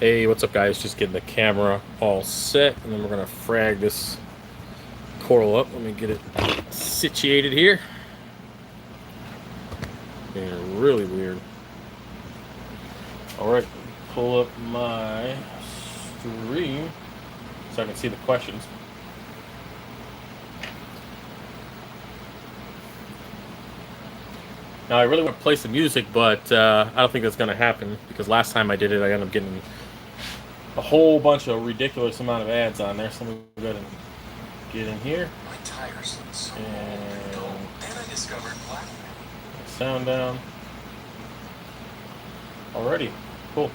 Hey, what's up, guys? Just getting the camera all set, and then we're gonna frag this coral up. Let me get it situated here. Being really weird. All right, pull up my stream so I can see the questions. Now, I really want to play some music, but I don't think that's gonna happen because last time I did it, I ended up getting a whole bunch of ridiculous amount of ads on there. So let me go ahead and get in here. My tires so And I discovered black. sound down. Alrighty, cool.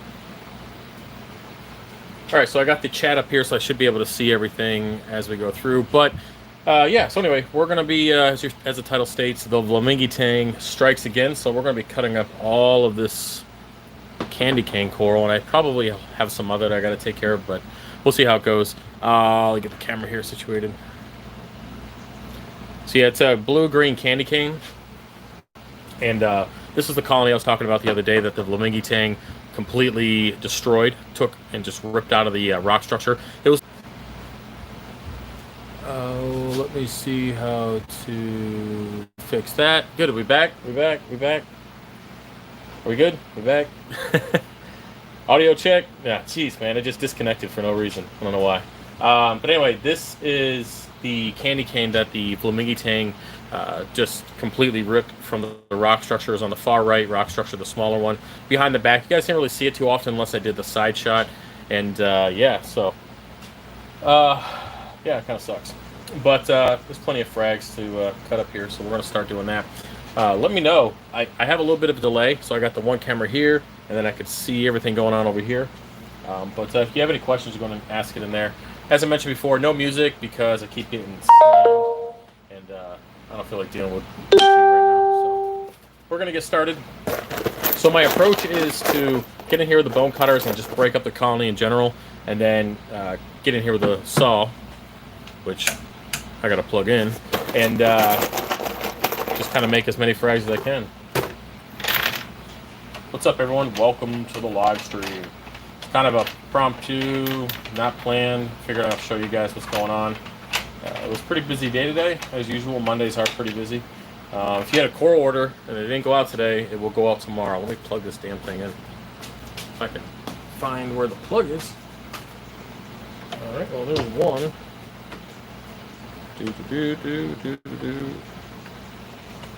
All right, so I got the chat up here, so I should be able to see everything as we go through. But yeah, so anyway, we're going to be, as the title states, the Vlamingii Tang strikes again. So we're going to be cutting up all of this candy cane coral, and I probably have some other that I got to take care of, but we'll see how it goes. I'll get the camera here situated. So yeah, it's a blue-green candy cane, and this is the colony I was talking about the other day that the Vlamingii Tang completely destroyed, took and just ripped out of the rock structure. It was. Oh, let me see how to fix that. Good. Are we back? We back? We back? Are we good? We back? Audio check. Yeah. Jeez, man, it just disconnected for no reason. I don't know why. But anyway, this is the candy cane that the Vlamingii Tang just completely ripped from the rock structure. Is on the far right rock structure, the smaller one. Behind the back, you guys can't really see it too often unless I did the side shot. And yeah, so yeah, it kind of sucks. But there's plenty of frags to cut up here, so we're going to start doing that. Let me know. I have a little bit of a delay, so I got the one camera here, and then I could see everything going on over here. But if you have any questions, you're going to ask it in there. As I mentioned before, no music because I keep getting slammed, and I don't feel like dealing with YouTube right now. So we're going to get started. So my approach is to get in here with the bone cutters and just break up the colony in general, and then get in here with a saw, which I got to plug in, and just kind of make as many frags as I can. What's up, everyone? Welcome to the live stream. Kind of a impromptu, not planned. Figured I'll show you guys what's going on. It was a pretty busy day today, as usual. Mondays are pretty busy. If you had a coral order and it didn't go out today, it will go out tomorrow. Let me plug this damn thing in. If I can find where the plug is. All right. Well, there's one.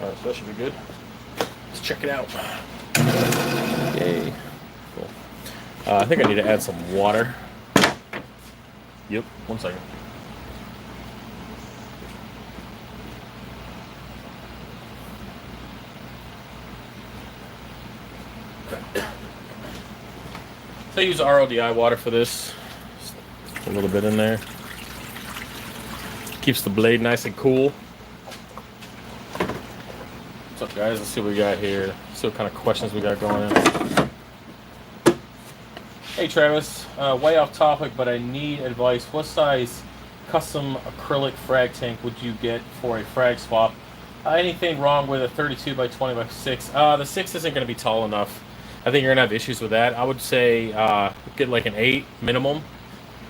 All right, so that should be good. Let's check it out. Yay. Cool. I think I need to add some water. Yep, 1 second. So I use RODI water for this. Just a little bit in there. Keeps the blade nice and cool. What's up, guys? Let's see what we got here. See what kind of questions we got going on. Hey Travis, way off topic, but I need advice. What size custom acrylic frag tank would you get for a frag swap? Anything wrong with a 32 by 20 by 6? The 6 isn't going to be tall enough. I think you're going to have issues with that. I would say get like an 8 minimum.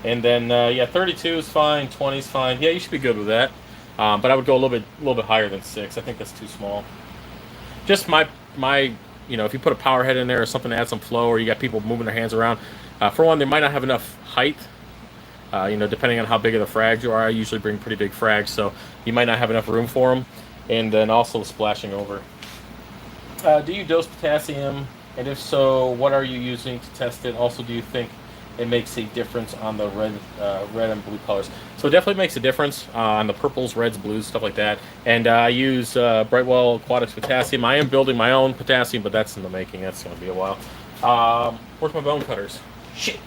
And then, yeah, 32 is fine, 20 is fine. Yeah, you should be good with that. But I would go a little bit higher than 6. I think that's too small. Just my you know, if you put a power head in there or something to add some flow, or you got people moving their hands around, for one, they might not have enough height. You know, depending on how big of the frags you are, I usually bring pretty big frags, so you might not have enough room for them. And then also splashing over. Do you dose potassium? And if so, what are you using to test it? Also, do you think it makes a difference on the red and blue colors? So it definitely makes a difference on the purples, reds, blues, stuff like that. And I use Brightwell Aquatics potassium. I am building my own potassium, but that's in the making. That's going to be a while. Where's my bone cutters? Shit.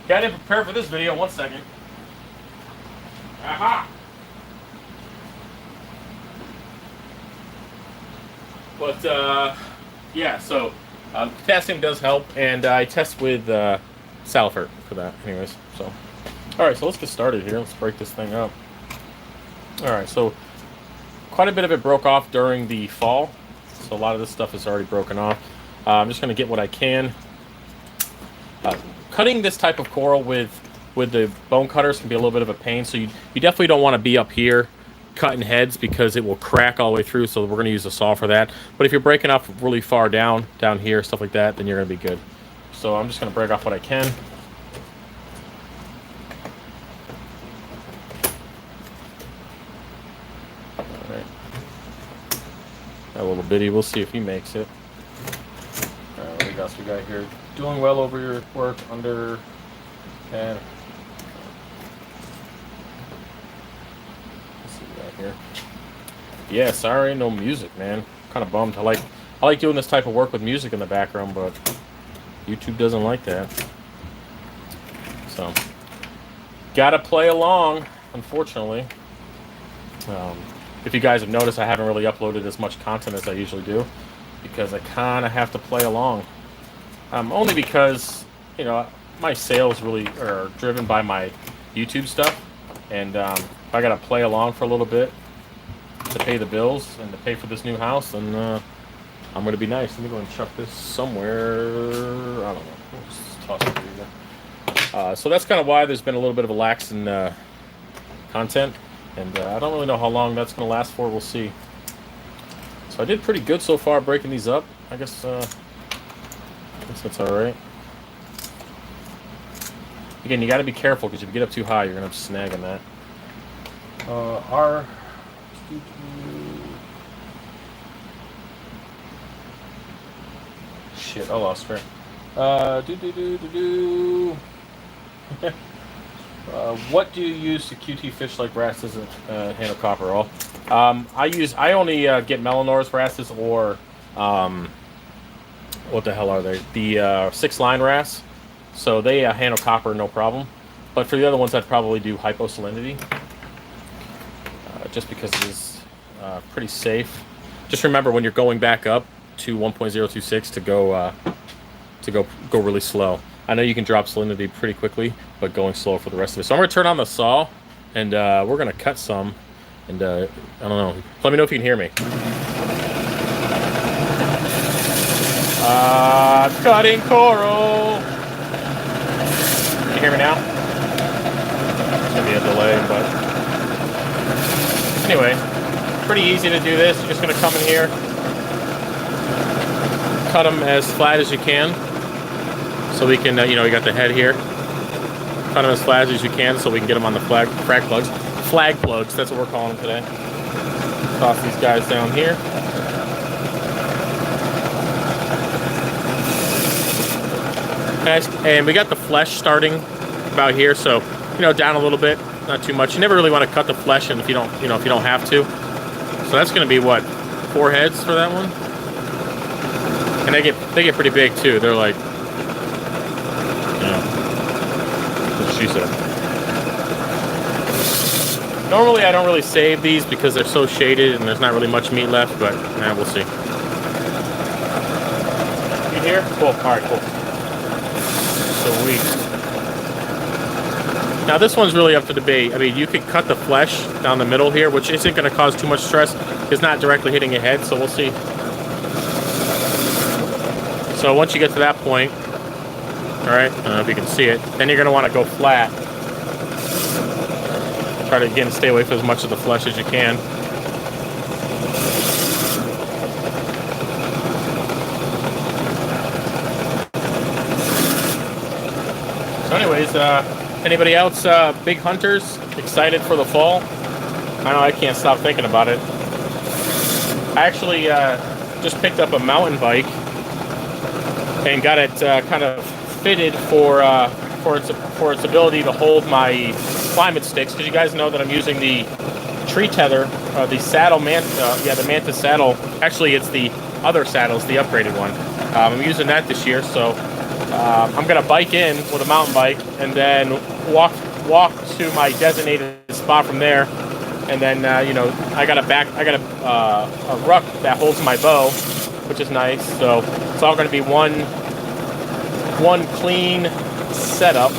Yeah, I didn't prepare for this video. 1 second. Aha! But yeah, so potassium does help, and I test with Salford for that, anyways. So, all right, so let's get started here. Let's break this thing up. All right, so quite a bit of it broke off during the fall, so a lot of this stuff is already broken off. I'm just going to get what I can. cutting this type of coral with the bone cutters can be a little bit of a pain. So you definitely don't want to be up here cutting heads because it will crack all the way through. So we're going to use a saw for that. But if you're breaking off really far down here, stuff like that, then you're going to be good. So I'm just going to break off what I can. All right. That little bitty, we'll see if he makes it. All right, what else we got here? Doing well over your work under and. Here. Yeah, sorry, no music, man. Kind of bummed. I like doing this type of work with music in the background, but YouTube doesn't like that. So, gotta play along, unfortunately. If you guys have noticed, I haven't really uploaded as much content as I usually do because I kind of have to play along. Only because, you know, my sales really are driven by my YouTube stuff, and if I gotta play along for a little bit to pay the bills and to pay for this new house, then I'm gonna be nice. Let me go and chuck this somewhere. I don't know. We'll just toss it here. So that's kind of why there's been a little bit of a lax in content, and I don't really know how long that's gonna last for. We'll see. So I did pretty good so far breaking these up. I guess that's all right. Again, you got to be careful because if you get up too high, you're gonna have to snag on that. Shit, I lost her. What do you use to QT fish like wrasses and handle copperole? I only get Melanors wrasses or what the hell are they? The 6-line wrasse. So they handle copper no problem. But for the other ones, I'd probably do hyposalinity. Just because it is pretty safe. Just remember when you're going back up to 1.026 to go really slow. I know you can drop salinity pretty quickly, but going slow for the rest of it. So I'm going to turn on the saw, and we're going to cut some. And I don't know. Let me know if you can hear me. Cutting coral. Can you hear me now? There's going to be a delay, but anyway, pretty easy to do this. You're just going to come in here, cut them as flat as you can, so we can, you know, you got the head here. Cut them as flat as you can, so we can get them on the flag plugs. Flag plugs, that's what we're calling them today. Toss these guys down here. And we got the flesh starting about here, so you know, down a little bit, not too much. You never really want to cut the flesh, and if you don't have to. So that's going to be what, 4 heads for that one, and they get pretty big too. They're like, you know, that's what she said. Normally, I don't really save these because they're so shaded and there's not really much meat left, but we'll see. You here? Cool. All right, cool. Sweet. Now this one's really up to debate. I mean, you could cut the flesh down the middle here, which isn't going to cause too much stress. It's not directly hitting your head, so we'll see. So once you get to that point, all right, I don't know if you can see it, then you're going to want to go flat. Try to, again, stay away from as much of the flesh as you can. So anyways, anybody else big hunters excited for the fall? I know I can't stop thinking about it. I actually just picked up a mountain bike and got it kind of fitted for its ability to hold my Acclimate sticks, because you guys know that I'm using the tree tether, the saddle the Manta saddle. Actually, it's the other saddles, the upgraded one. I'm using that this year, so I'm gonna bike in with a mountain bike and then walk to my designated spot from there, and then you know, I got a ruck that holds my bow, which is nice. So it's all gonna be one clean setup.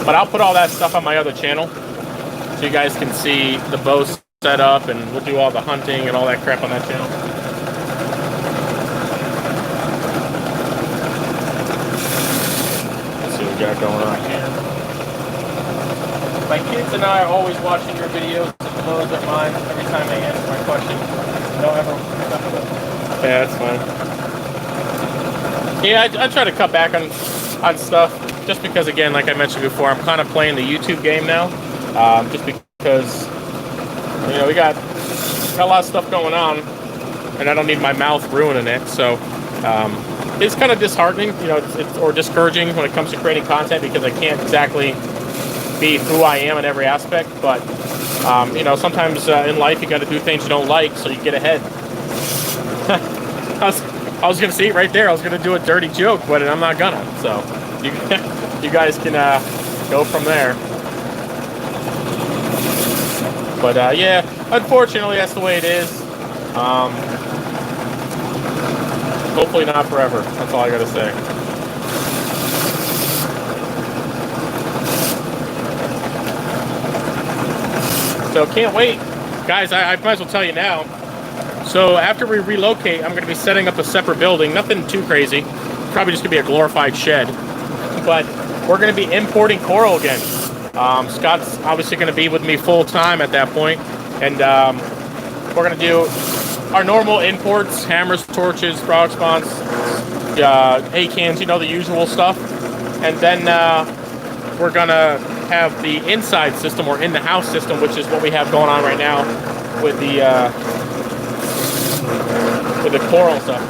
But I'll put all that stuff on my other channel so you guys can see the bow set up, and we'll do all the hunting and all that crap on that channel. got going on here? My kids and I are always watching your videos. It blows their minds every time they answer my question. Don't ever. Yeah, that's fine. Yeah, I try to cut back on stuff just because, again, like I mentioned before, I'm kind of playing the YouTube game now. Just because, you know, we got a lot of stuff going on, and I don't need my mouth ruining it. So it's kind of disheartening, you know, or discouraging when it comes to creating content because I can't exactly be who I am in every aspect. But you know, sometimes in life you got to do things you don't like so you get ahead. I was gonna see it right there. I was gonna do a dirty joke, but I'm not gonna. So you guys can go from there. But yeah, unfortunately, that's the way it is. Hopefully not forever. That's all I gotta say. So can't wait. Guys, I might as well tell you now. So after we relocate, I'm going to be setting up a separate building. Nothing too crazy. Probably just going to be a glorified shed. But we're going to be importing coral again. Scott's obviously going to be with me full time at that point. And we're going to do our normal imports, hammers, torches, frog spawns, A-cans, you know, the usual stuff. And then we're going to have the inside system or in-the-house system, which is what we have going on right now with the coral stuff.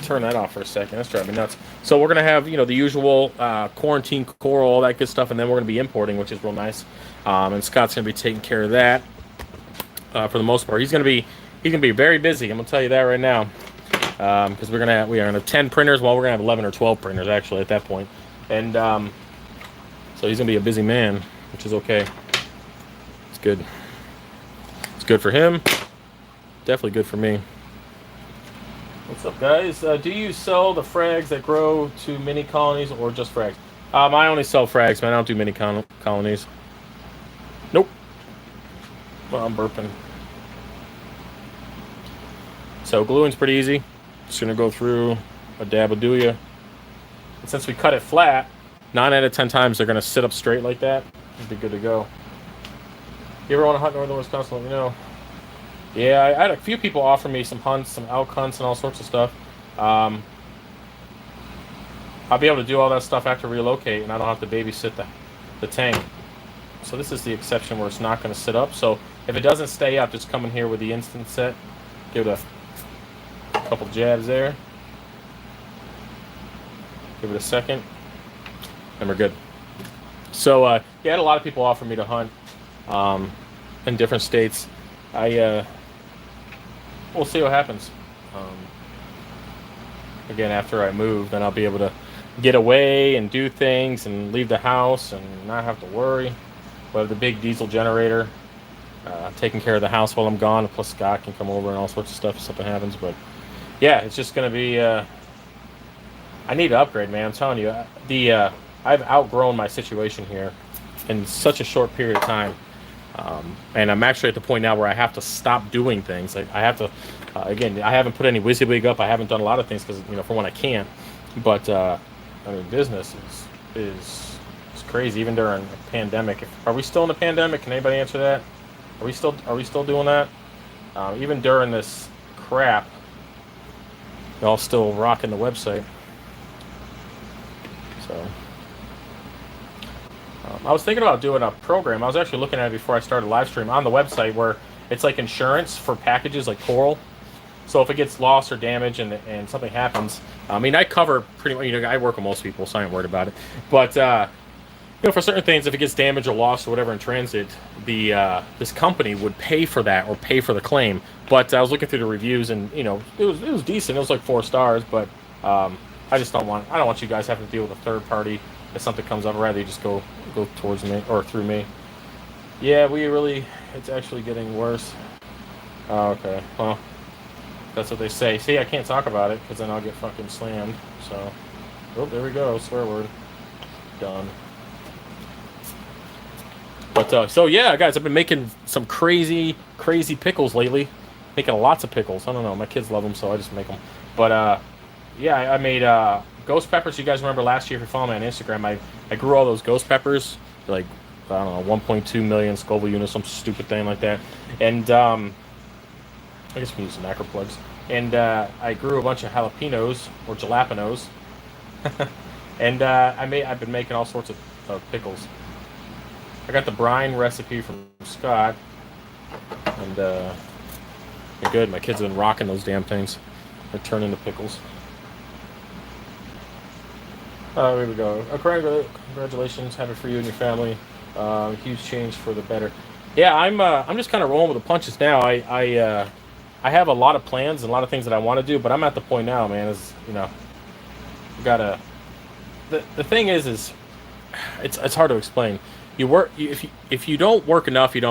Turn that off for a second. That's driving me nuts. So we're gonna have, you know, the usual quarantine coral, all that good stuff, and then we're gonna be importing, which is real nice. And Scott's gonna be taking care of that for the most part. He's gonna be very busy. I'm gonna tell you that right now, because we are gonna have 10 printers. Well, we're gonna have 11 or 12 printers actually at that point, and so he's gonna be a busy man, which is okay. It's good. It's good for him. Definitely good for me. What's up, guys? Do you sell the frags that grow to mini colonies or just frags? I only sell frags, man. I don't do mini colonies. Nope. Well, I'm burping. So gluing's pretty easy. Just gonna go through a dab of Duya. And since we cut it flat, 9 out of 10 times they're gonna sit up straight like that. It'd be good to go. You ever want to hunt northern Wisconsin? Let me know. Yeah, I had a few people offer me some hunts, some elk hunts, and all sorts of stuff. I'll be able to do all that stuff after relocate, and I don't have to babysit the Tang. So this is the exception where it's not going to sit up. So if it doesn't stay up, just come in here with the instant set. Give it a couple jabs there. Give it a second, and we're good. So yeah, I had a lot of people offer me to hunt in different states. We'll see what happens. Again, after I move, then I'll be able to get away and do things and leave the house and not have to worry. We'll have the big diesel generator taking care of the house while I'm gone. Plus Scott can come over and all sorts of stuff if something happens. But yeah, it's just going to be... I need to upgrade, man. I'm telling you. I've outgrown my situation here in such a short period of time. And I'm actually at the point now where I have to stop doing things. I have to, again, I haven't put any WYSIWYG up. I haven't done a lot of things because, you know, for one, I can't. But, I mean, business is crazy, even during a pandemic. Are we still in the pandemic? Can anybody answer that? Are we still doing that? Even during this crap, y'all still rocking the website. So... I was thinking about doing a program. I was actually looking at it before I started live stream on the website where it's like insurance for packages like coral. So if it gets lost or damaged and something happens, I mean, I cover pretty much, you know, I work with most people, so I ain't worried about it. But, you know, for certain things, if it gets damaged or lost or whatever in transit, this company would pay for that or pay for the claim. But I was looking through the reviews and, you know, it was decent. It was like 4 stars, but I just don't want you guys having to deal with a third party. If something comes up, I'd rather you just go towards me or through me. Yeah, it's actually getting worse. Oh, okay. Well, that's what they say. See, I can't talk about it because then I'll get fucking slammed. So, oh, there we go. Swear word. Done. But, so yeah, guys, I've been making some crazy pickles lately. Making lots of pickles. I don't know. My kids love them, so I just make them. But, yeah, I made ghost peppers. You guys remember last year, if you follow me on Instagram, I grew all those ghost peppers, like, I don't know, 1.2 million Scoville units, some stupid thing like that. And I guess we can use some macro plugs. And I grew a bunch of jalapenos or jalapenos. And I've been making all sorts of pickles. I got the brine recipe from Scott, and they're good. My kids have been rocking those damn things. They turn into pickles. Here we go. Congratulations, have it for you and your family. Huge change for the better. Yeah, I'm just kind of rolling with the punches now. I have a lot of plans and a lot of things that I want to do, but I'm at the point now, man. Is gotta. The thing is it's hard to explain. If you don't work enough, you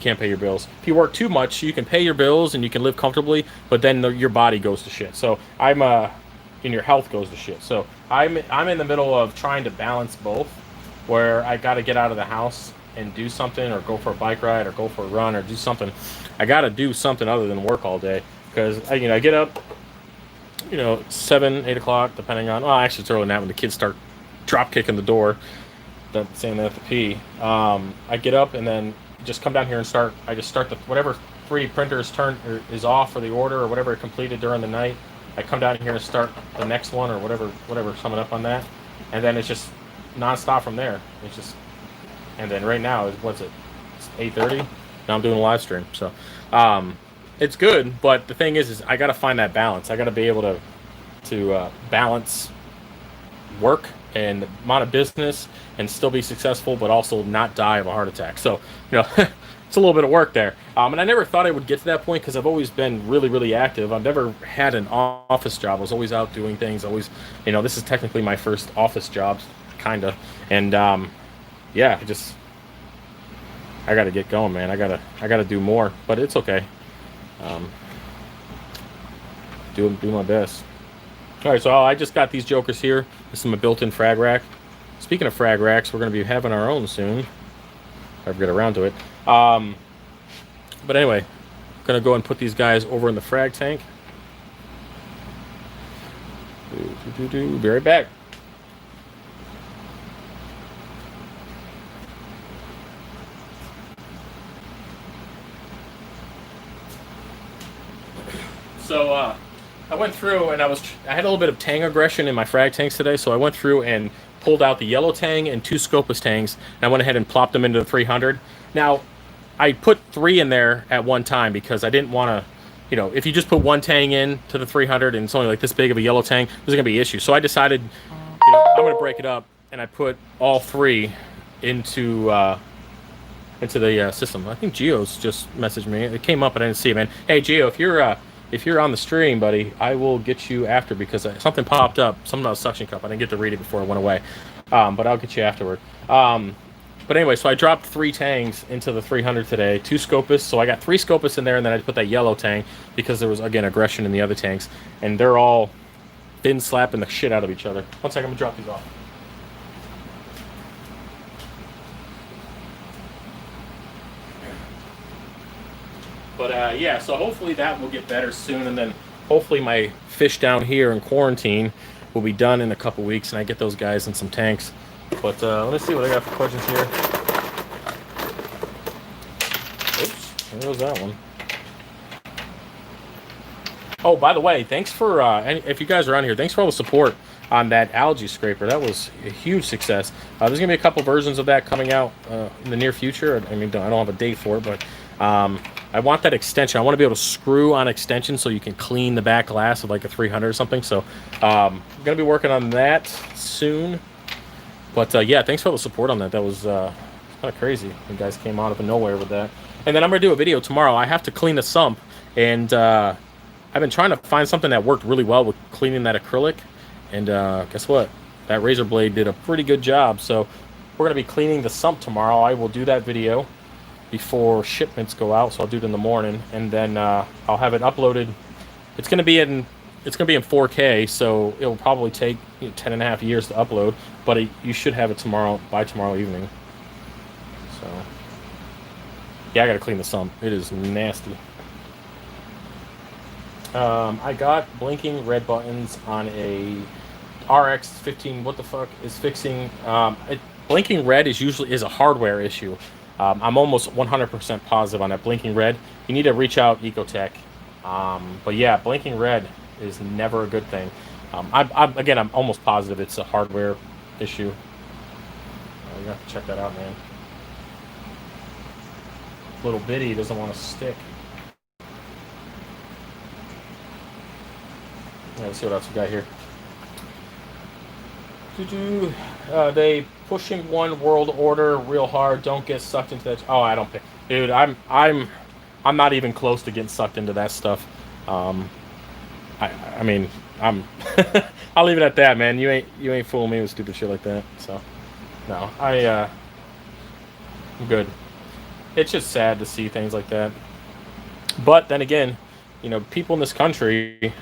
can't pay your bills. If you work too much, you can pay your bills and you can live comfortably, but then your body goes to shit. So and your health goes to shit. So I'm in the middle of trying to balance both, where I got to get out of the house and do something, or go for a bike ride, or go for a run, or do something. I got to do something other than work all day, because I get up, 7, 8 o'clock, depending on. Well, actually, it's early than that when the kids start drop kicking the door, saying they have to pee. I get up and then just come down here and start. I just start whatever 3D printer is off for the order, or whatever it completed during the night. I come down here and start the next one, or whatever's coming up on that, and then it's just nonstop from there. It's just, and then right now it's 8:30. Now I'm doing a live stream, so it's good. But the thing is I got to find that balance. I got to be able to balance work and amount of business and still be successful, but also not die of a heart attack. So it's a little bit of work there. And I never thought I would get to that point, because I've always been really, really active. I've never had an office job. I was always out doing things. Always, this is technically my first office job, kinda. And yeah, I got to get going, man. I gotta do more, but it's okay. Do my best. All right, so I just got these jokers here. This is my built-in frag rack. Speaking of frag racks, we're going to be having our own soon, if I ever get around to it. But anyway, I'm going to go and put these guys over in the frag tank. Be right back. So I went through and I had a little bit of Tang aggression in my frag tanks today, so I went through and pulled out the yellow Tang and 2 Scopus Tangs, and I went ahead and plopped them into the 300. Now, I put 3 in there at one time because I didn't want to, if you just put 1 Tang in to the 300 and it's only like this big of a yellow Tang, there's going to be issues. So I decided, I'm going to break it up, and I put all 3 into the system. I think Geo's just messaged me. It came up, but I didn't see it, man. Hey, Geo, if you're on the stream, buddy, I will get you after, because something popped up, something about a suction cup. I didn't get to read it before it went away, but I'll get you afterward. But anyway, so I dropped 3 Tangs into the 300 today, 2 Scopus. So I got 3 Scopus in there, and then I put that yellow Tang because there was, again, aggression in the other tanks, and they're all fin slapping the shit out of each other. One second, I'm gonna drop these off. But yeah, so hopefully that will get better soon, and then hopefully my fish down here in quarantine will be done in a couple weeks, and I get those guys in some tanks. But let me see what I got for questions here. Oops, there goes that one. Oh, by the way, thanks for, if you guys are on here, thanks for all the support on that algae scraper. That was a huge success. There's going to be a couple versions of that coming out in the near future. I mean, I don't have a date for it, but I want that extension. I want to be able to screw on extension so you can clean the back glass of like a 300 or something. So I'm going to be working on that soon. But yeah, thanks for all the support on that. That was kind of crazy. You guys came out of nowhere with that. And then I'm going to do a video tomorrow. I have to clean the sump, and I've been trying to find something that worked really well with cleaning that acrylic. And guess what? That razor blade did a pretty good job. So we're going to be cleaning the sump tomorrow. I will do that video before shipments go out, so I'll do it in the morning, and then I'll have it uploaded. It's going to be in 4K, so it'll probably take 10.5 years to upload, but you should have it by tomorrow evening. So yeah, I gotta clean the sump. It is nasty. I got blinking red buttons on a RX 15, what the fuck, is fixing. Blinking red is a hardware issue. I'm almost 100% positive on that. Blinking red, you need to reach out Ecotech. But yeah, blinking red is never a good thing. I'm almost positive it's a hardware issue. You have to check that out, man. Little bitty doesn't want to stick. Yeah, let's see what else we got here. They pushing one world order real hard. Don't get sucked into that. Oh, I don't think, dude. I'm not even close to getting sucked into that stuff. I mean, I'm. I'll leave it at that, man. You ain't fooling me with stupid shit like that. So, no, I'm good. It's just sad to see things like that. But then again, people in this country,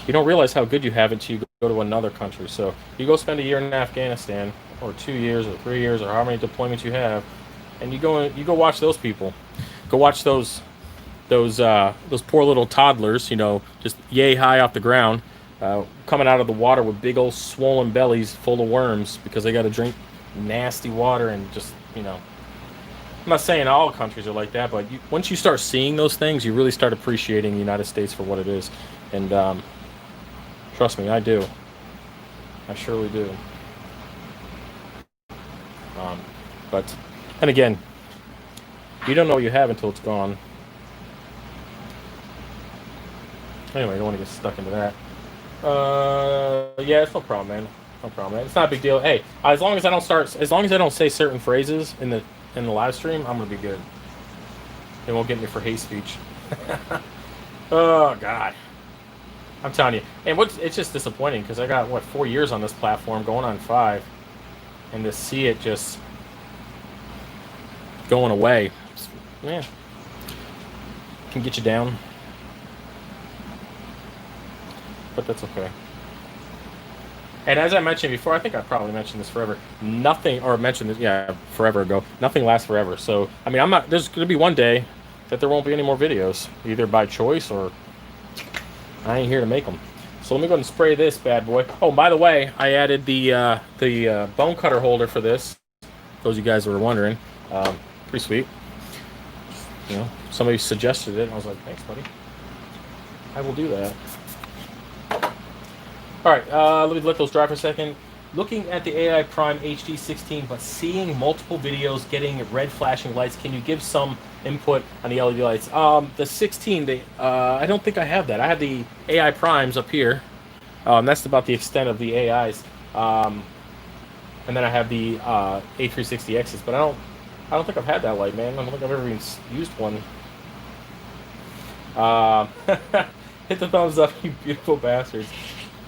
you don't realize how good you have until you go to another country. So you go spend a year in Afghanistan, or 2 years, or 3 years, or how many deployments you have, and you go watch those people. Go watch those poor little toddlers, just yay high off the ground, coming out of the water with big old swollen bellies full of worms because they got to drink nasty water and just, I'm not saying all countries are like that, but once you start seeing those things, you really start appreciating the United States for what it is. And trust me, I do. I surely do. And again, you don't know what you have until it's gone. Anyway, I don't want to get stuck into that. Yeah, it's no problem, man. No problem, man. It's not a big deal. Hey, as long as I don't say certain phrases in the live stream, I'm gonna be good. They won't get me for hate speech. Oh God, I'm telling you. And it's just disappointing because I got 4 years on this platform, going on 5, and to see it just going away, yeah, can get you down. But that's okay. And as I mentioned before, I think I probably mentioned this forever. Forever ago. Nothing lasts forever. So, I mean, there's going to be one day that there won't be any more videos, either by choice or I ain't here to make them. So let me go ahead and spray this bad boy. Oh, by the way, I added the bone cutter holder for this. Those of you guys who were wondering, pretty sweet. Somebody suggested it. And I was like, thanks, buddy. I will do that. All right, let me let those dry for a second. Looking at the AI Prime HD 16, but seeing multiple videos, getting red flashing lights. Can you give some input on the LED lights? The 16, I don't think I have that. I have the AI Primes up here. That's about the extent of the AIs. And then I have the A360Xs, but I don't think I've had that light, man. I don't think I've ever even used one. Hit the thumbs up, you beautiful bastards.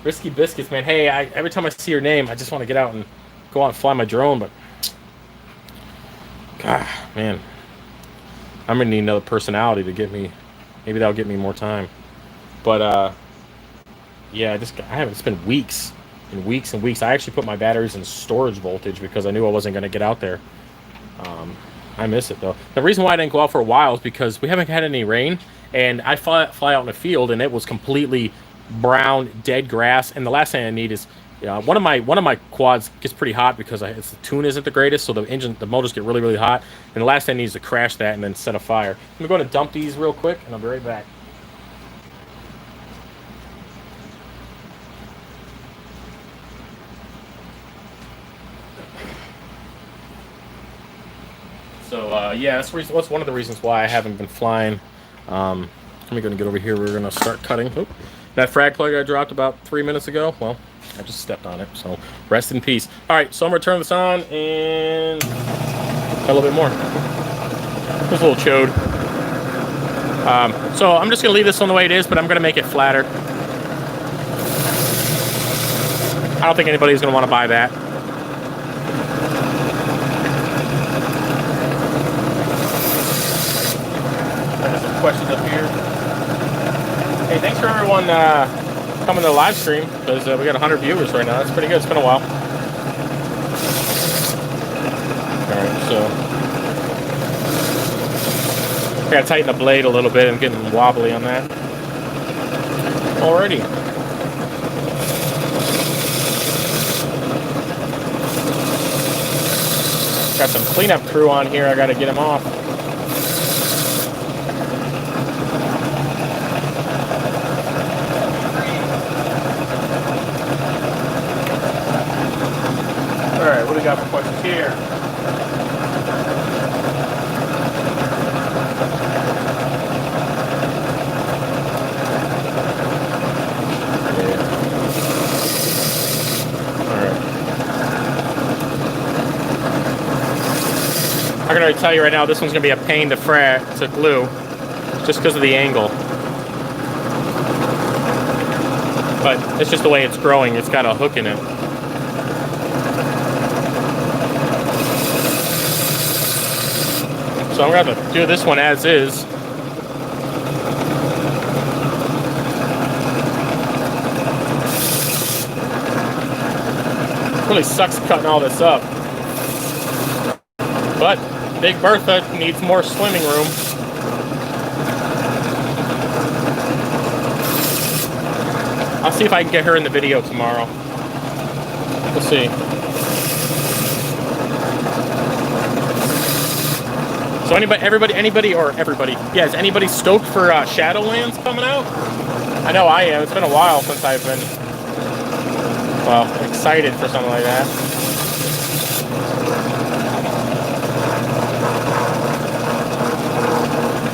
Risky Biscuits, man. Hey, every time I see your name, I just want to get out and go out and fly my drone, but God, man, I'm gonna need another personality to get me. Maybe that'll get me more time. But yeah, it's been weeks and weeks and weeks. I actually put my batteries in storage voltage because I knew I wasn't gonna get out there. I miss it though. The reason why I didn't go out for a while is because we haven't had any rain, and I fly out in the field, and it was completely brown dead grass. And the last thing I need is one of my quads gets pretty hot because the tune isn't the greatest, so the motors get really hot, and the last thing I need is to crash that and then set a fire. I'm going to dump these real quick and I'll be right back. So yeah, that's one of the reasons why I haven't been flying. Let me go and get over here. We're going to start cutting. Oop. That frag plug I dropped about 3 minutes ago, well, I just stepped on it, so rest in peace. All right, so I'm going to turn this on and a little bit more. Just a little chode. So I'm just going to leave this on the way it is, but I'm going to make it flatter. I don't think anybody's going to want to buy that. I got some questions up here. Hey, thanks for everyone coming to the live stream, because we got 100 viewers right now. That's pretty good. It's been a while. Alright, so I gotta tighten the blade a little bit. I'm getting wobbly on that. Alrighty. Got some cleanup crew on here. I got to get them off. All right, what do we got for questions here? I can already tell you right now, this one's gonna be a pain to glue, just because of the angle. But it's just the way it's growing. It's got a hook in it. So I'm gonna have to do this one as is. Really sucks cutting all this up. But Big Bertha needs more swimming room. I'll see if I can get her in the video tomorrow. We'll see. So anybody, yeah, is anybody stoked for Shadowlands coming out? I know I am. It's been a while since I've been, well, excited for something like that.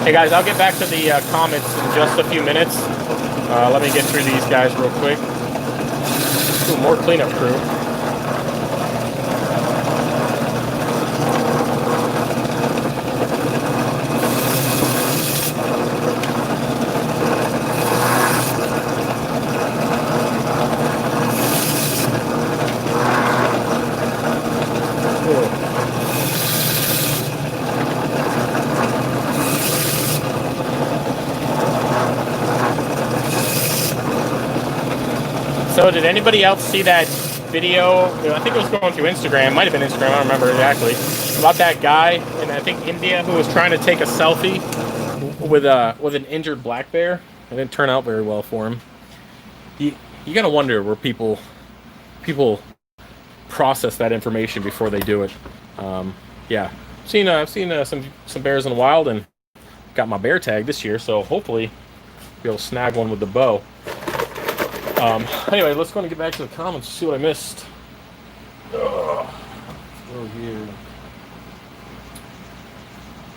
Hey guys, I'll get back to the comments in just a few minutes. Let me get through these guys real quick. Ooh, more cleanup crew. So did anybody else see that video? I think it was going through Instagram. Might have been Instagram. I don't remember exactly. About that guy in, I think, India who was trying to take a selfie with an injured black bear. It didn't turn out very well for him. You gotta wonder where people process that information before they do it. Yeah, I've seen some bears in the wild and got my bear tag this year. So hopefully be able to snag one with the bow. Anyway, let's go and get back to the comments, see what I missed. Let's go here.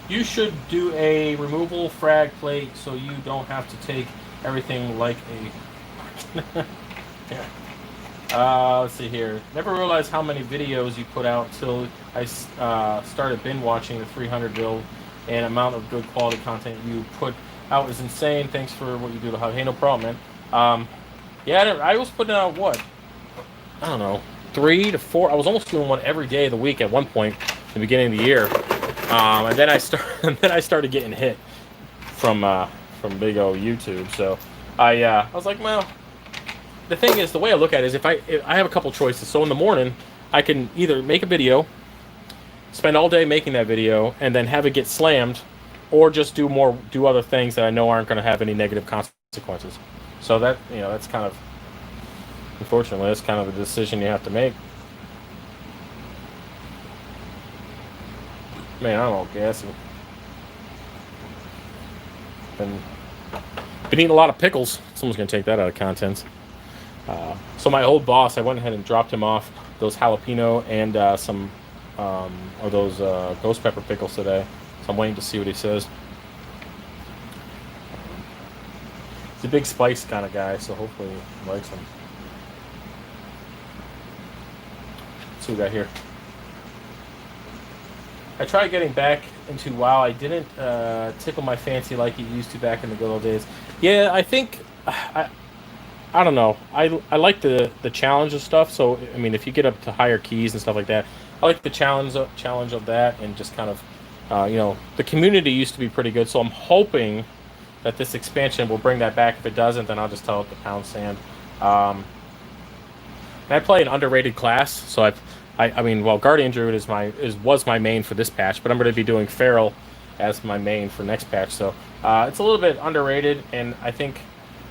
You should do a removable frag plate so you don't have to take everything like a... yeah. Let's see here. Never realized how many videos you put out till I started binge watching the 300 build, and amount of good quality content you put out is insane. Thanks for what you do to help. Hey, no problem, man. Yeah, I was putting out, what? I don't know, 3 to 4. I was almost doing one every day of the week at one point in the beginning of the year. And then I started getting hit from big old YouTube. So I was like, well, the thing is, the way I look at it is if I have a couple choices. So in the morning, I can either make a video, spend all day making that video, and then have it get slammed, or just do other things that I know aren't going to have any negative consequences. So that, that's kind of, unfortunately, that's kind of the decision you have to make. Man, I'm all gassy. Been eating a lot of pickles. Someone's going to take that out of contents. So my old boss, I went ahead and dropped him off those jalapeno and some of those ghost pepper pickles today. So I'm waiting to see what he says. He's a big spice kind of guy, so hopefully he likes them. Let's see what we got here. I tried getting back into WoW. I didn't tickle my fancy like it used to back in the good old days. Yeah, I think I don't know. I like the challenge of stuff. So I mean, if you get up to higher keys and stuff like that, I like the challenge of that, and just kind of the community used to be pretty good. So I'm hoping that this expansion will bring that back. If it doesn't, then I'll just tell it to pound sand. And I play an underrated class, so I mean, well, Guardian Druid was my main for this patch, but I'm going to be doing Feral as my main for next patch. So it's a little bit underrated, and I think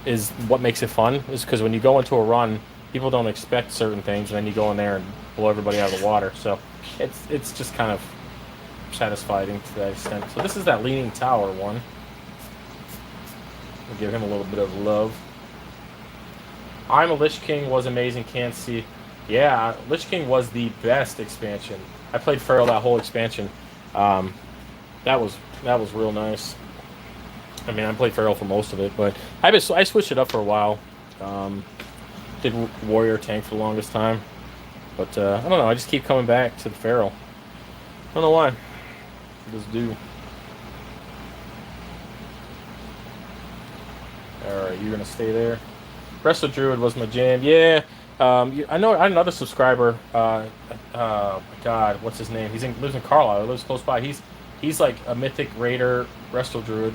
is what makes it fun. Is because when you go into a run, people don't expect certain things, and then you go in there and blow everybody out of the water. So it's just kind of satisfying to that extent. So this is that Leaning Tower one. We'll give him a little bit of love. I'm a Lich King was amazing. Can't see. Yeah, Lich King was the best expansion. I played Feral that whole expansion. That was real nice. I mean, I played Feral for most of it, but I switched it up for a while. Did Warrior Tank for the longest time, but I don't know. I just keep coming back to the Feral. I don't know why. I just do. All right, you're gonna stay there. Wrestle Druid was my jam. Yeah. I know another subscriber. God, what's his name? Lives in Carlisle. He lives close by. He's like a Mythic Raider Wrestle Druid.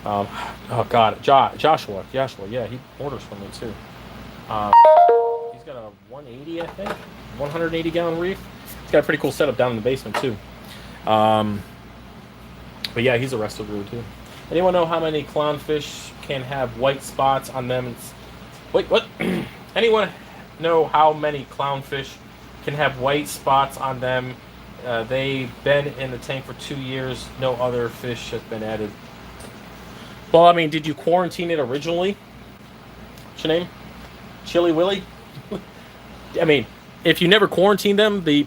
Oh God, Joshua. Yeah, he orders from me too. He's got a 180, I think, 180 gallon reef. He's got a pretty cool setup down in the basement too. But yeah, he's a Wrestle Druid too. Anyone know how many clownfish can have white spots on them? Wait, what? Anyone know how many clownfish can have white spots on them? They've been in the tank for 2 years. No other fish has been added. Well, I mean, did you quarantine it originally? What's your name? Chili Willy? I mean, if you never quarantine them, the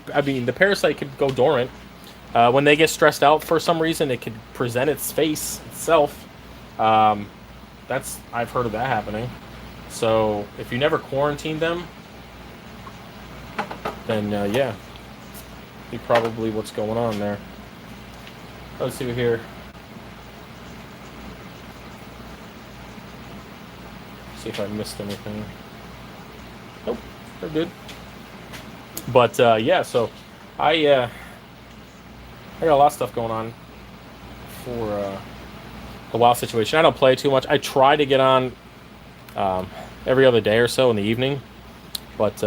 parasite could go dormant. When they get stressed out for some reason, it could present its face itself. I've heard of that happening. So if you never quarantine them, then yeah, be probably what's going on there. Let's see here. See if I missed anything. Nope, they're good. But yeah, so I got a lot of stuff going on for the WoW situation. I don't play too much. I try to get on every other day or so in the evening, but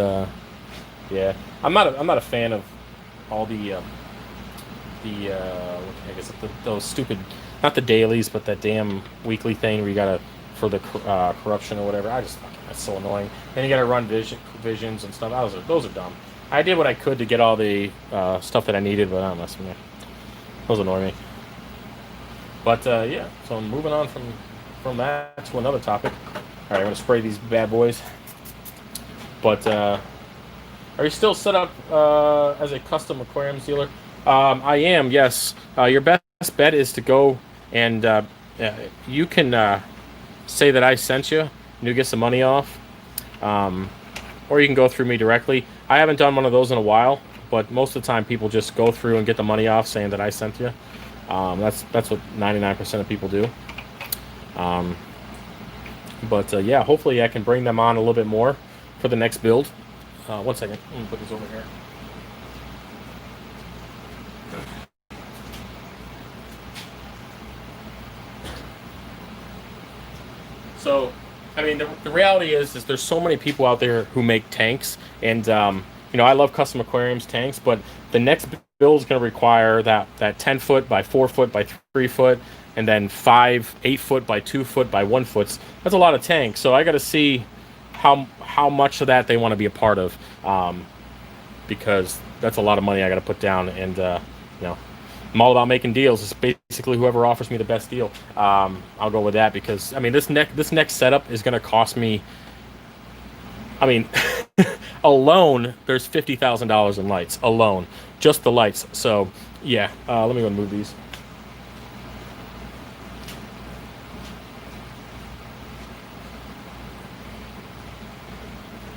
yeah, I'm not a fan of all the I guess those stupid, not the dailies, but that damn weekly thing where you gotta for the corruption or whatever. That's so annoying. And you gotta run visions and stuff. Those are dumb. I did what I could to get all the stuff that I needed, but I don't mess with me. Those annoy me. But yeah, so I'm moving on from that to another topic. All right, I'm gonna spray these bad boys. But are you still set up as a custom aquariums dealer? I am. Yes. Your best bet is to go and you can say that I sent you, and you get some money off, or you can go through me directly. I haven't done one of those in a while, but most of the time people just go through and get the money off, saying that I sent you. That's what 99% of people do. But yeah, hopefully I can bring them on a little bit more for the next build. 1 second, let me put this over here. So, I mean, the reality is there's so many people out there who make tanks, and you know, I love custom aquariums tanks, but the next build is going to require that 10 foot by 4 foot by 3 foot, and then 8 foot by 2 foot by 1 foot. That's a lot of tanks. So I got to see how much of that they want to be a part of, because that's a lot of money I got to put down, and you know, I'm all about making deals. It's basically whoever offers me the best deal. I'll go with that, because I mean, this next setup is going to cost me. I mean, alone there's $50,000 in lights alone, just the lights. So yeah, let me go and move these.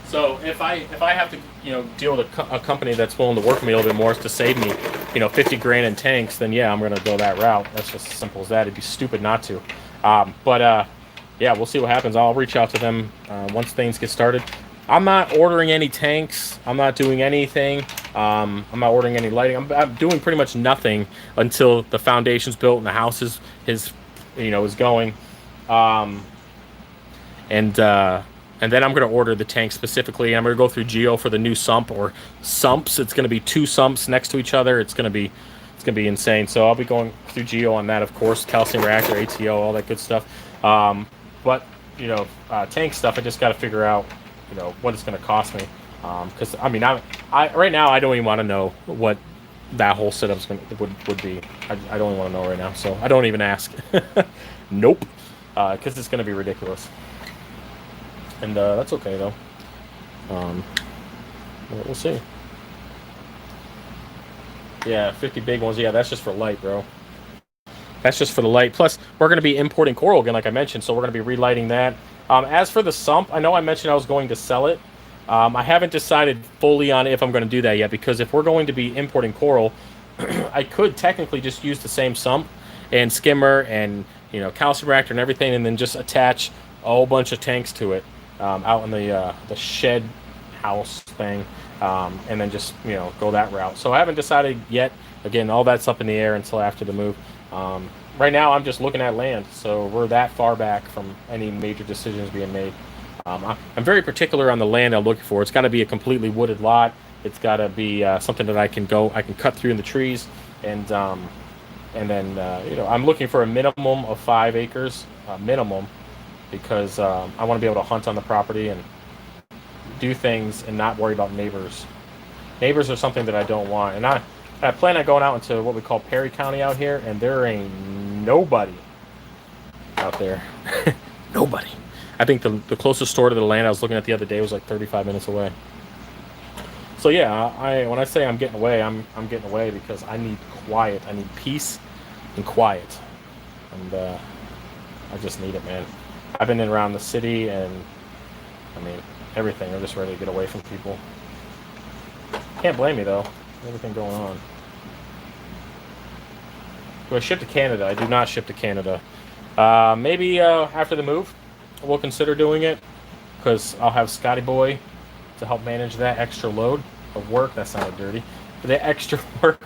So if I have to, you know, deal with a company that's willing to work with me a little bit more to save me, you know, 50 grand in tanks, then yeah, I'm gonna go that route. That's just as simple as that. It'd be stupid not to. But yeah, we'll see what happens. I'll reach out to them once things get started. I'm not ordering any tanks. I'm not doing anything. I'm not ordering any lighting. I'm doing pretty much nothing until the foundation's built and the house is going. And then I'm going to order the tank specifically. I'm going to go through Geo for the new sump or sumps. It's going to be 2 sumps next to each other. It's going to be insane. So I'll be going through Geo on that, of course. Calcium reactor, ATO, all that good stuff. But you know, tank stuff, I just got to figure out, you know, what it's going to cost me. Because I mean, I right now I don't even want to know what that whole setup's would be. I don't even want to know right now, so I don't even ask. Nope, because it's gonna be ridiculous, and that's okay though. We'll see. Yeah, 50 big ones. Yeah, that's just for light, bro. That's just for the light. Plus, we're going to be importing coral again, like I mentioned, so we're going to be relighting that. As for the sump, I know I mentioned I was going to sell it. I haven't decided fully on if I'm going to do that yet, because if we're going to be importing coral, I could technically just use the same sump and skimmer and, you know, calcium reactor and everything, and then just attach a whole bunch of tanks to it out in the shed house thing, and then just, you know, go that route. So I haven't decided yet. Again, all that's up in the air until after the move. Right now, I'm just looking at land, so we're that far back from any major decisions being made. I'm very particular on the land I'm looking for. It's got to be a completely wooded lot. It's got to be something that I can cut through in the trees, and then you know, I'm looking for a minimum of 5 acres, minimum, because I want to be able to hunt on the property and do things and not worry about neighbors. Neighbors are something that I don't want, and I plan on going out into what we call Perry County out here, and there ain't nobody out there. Nobody. I think the closest store to the land I was looking at the other day was like 35 minutes away. So yeah, when I say I'm getting away, I'm getting away because I need quiet. I need peace and quiet, and I just need it, man. I've been in around the city, and I mean everything. I'm just ready to get away from people. Can't blame me though. Everything going on. Do I ship to Canada? I do not ship to Canada. Maybe after the move, we'll consider doing it, because I'll have Scotty Boy to help manage that extra load of work. That sounded dirty. The extra work.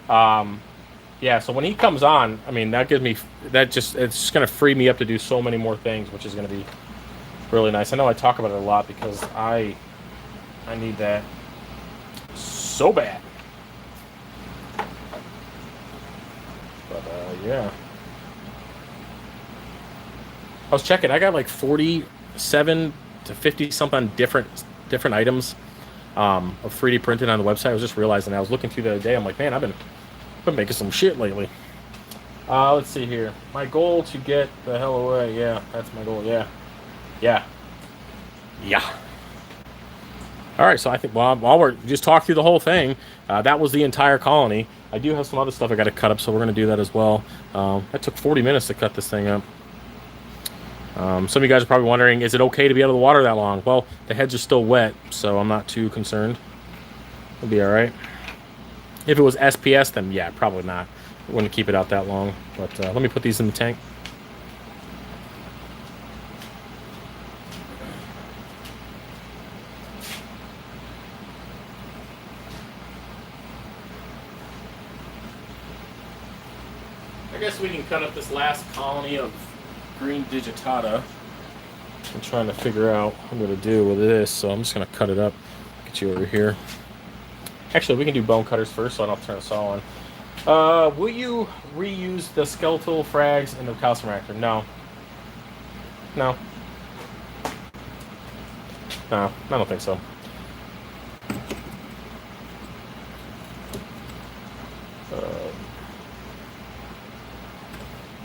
Yeah, so when he comes on, I mean, it's just going to free me up to do so many more things, which is going to be really nice. I know I talk about it a lot because I need that so bad. But yeah, I was checking. I got like 47 to 50 something different items of 3D printed on the website. I was just realizing. I was looking through the other day. I'm like, man, I've been making some shit lately. Let's see here. My goal to get the hell away. Yeah, that's my goal. Yeah. All right, so I think while we're just talking through the whole thing, that was the entire colony. I do have some other stuff I got to cut up, so we're going to do that as well. That took 40 minutes to cut this thing up. Some of you guys are probably wondering, is it okay to be out of the water that long? Well, the heads are still wet, so I'm not too concerned. It'll be all right. If it was SPS, then yeah, probably not. I wouldn't keep it out that long. But let me put these in the tank. I guess we can cut up this last colony of green digitata. I'm trying to figure out what I'm going to do with this, so I'm just going to cut it up. Get you over here. Actually, we can do bone cutters first, so I don't turn this all on. Will you reuse the skeletal frags in the calcium reactor? No. No, I don't think so.